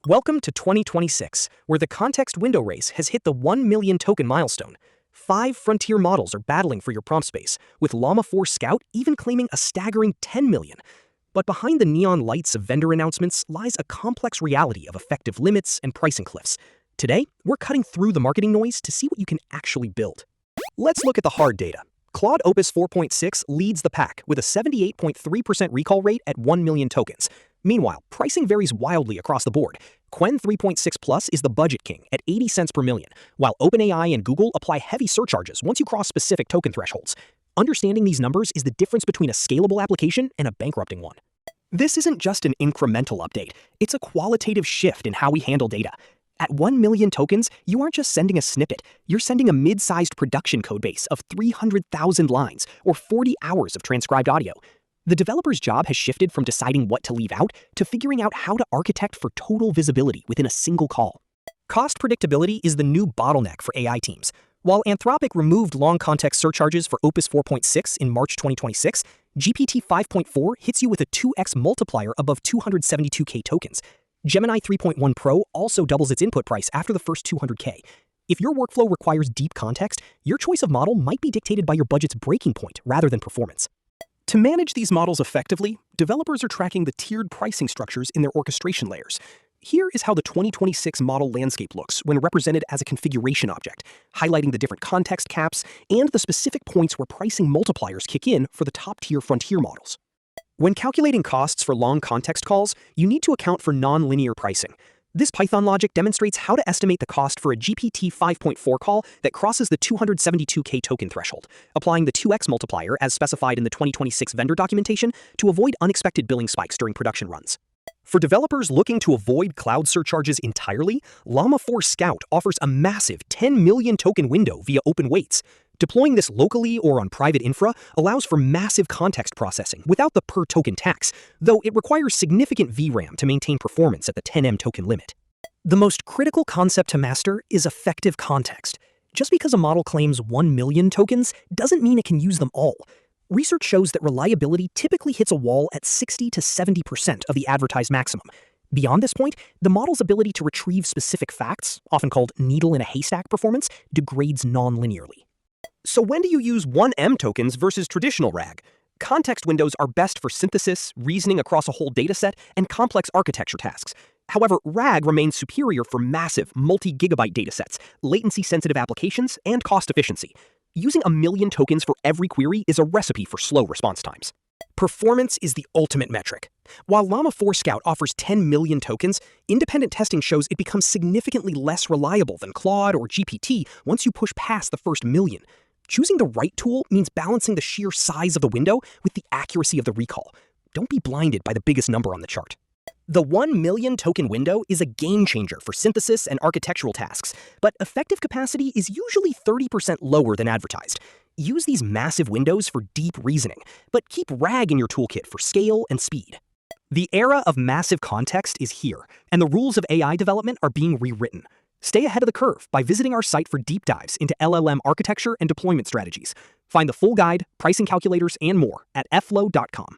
Welcome to 2026, where the context window race has hit the 1 million token milestone. 5 frontier models are battling for your prompt space, with Llama 4 Scout even claiming a staggering 10 million. But behind the neon lights of vendor announcements lies a complex reality of effective limits and pricing cliffs. Today, we're cutting through the marketing noise to see what you can actually build. Let's look at the hard data. Claude Opus 4.6 leads the pack with a 78.3% recall rate at 1 million tokens. Meanwhile, pricing varies wildly across the board. Qwen 3.6 Plus is the budget king at 80 cents per million, while OpenAI and Google apply heavy surcharges once you cross specific token thresholds. Understanding these numbers is the difference between a scalable application and a bankrupting one. This isn't just an incremental update, it's a qualitative shift in how we handle data. At 1 million tokens, you aren't just sending a snippet, you're sending a mid-sized production codebase of 300,000 lines or 40 hours of transcribed audio. The developer's job has shifted from deciding what to leave out to figuring out how to architect for total visibility within a single call. Cost predictability is the new bottleneck for AI teams. While Anthropic removed long-context surcharges for Opus 4.6 in March 2026, GPT 5.4 hits you with a 2x multiplier above 272K tokens. Gemini 3.1 Pro also doubles its input price after the first 200K. If your workflow requires deep context, your choice of model might be dictated by your budget's breaking point rather than performance. To manage these models effectively, developers are tracking the tiered pricing structures in their orchestration layers. Here is how the 2026 model landscape looks when represented as a configuration object, highlighting the different context caps and the specific points where pricing multipliers kick in for the top-tier frontier models. When calculating costs for long context calls, you need to account for nonlinear pricing. This Python logic demonstrates how to estimate the cost for a GPT 5.4 call that crosses the 272K token threshold, applying the 2x multiplier as specified in the 2026 vendor documentation to avoid unexpected billing spikes during production runs. For developers looking to avoid cloud surcharges entirely, Llama 4 Scout offers a massive 10 million token window via open weights. Deploying this locally or on private infra allows for massive context processing without the per-token tax, though it requires significant VRAM to maintain performance at the 10M token limit. The most critical concept to master is effective context. Just because a model claims 1 million tokens doesn't mean it can use them all. Research shows that reliability typically hits a wall at 60 to 70% of the advertised maximum. Beyond this point, the model's ability to retrieve specific facts, often called needle-in-a-haystack performance, degrades non-linearly. So when do you use 1M tokens versus traditional RAG? Context windows are best for synthesis, reasoning across a whole dataset, and complex architecture tasks. However, RAG remains superior for massive, multi-gigabyte datasets, latency-sensitive applications, and cost efficiency. Using 1 million tokens for every query is a recipe for slow response times. Performance is the ultimate metric. While Llama 4 Scout offers 10 million tokens, independent testing shows it becomes significantly less reliable than Claude or GPT once you push past the first million. Choosing the right tool means balancing the sheer size of the window with the accuracy of the recall. Don't be blinded by the biggest number on the chart. The 1 million token window is a game changer for synthesis and architectural tasks, but effective capacity is usually 30% lower than advertised. Use these massive windows for deep reasoning, but keep RAG in your toolkit for scale and speed. The era of massive context is here, and the rules of AI development are being rewritten. Stay ahead of the curve by visiting our site for deep dives into LLM architecture and deployment strategies. Find the full guide, pricing calculators, and more at effloow.com.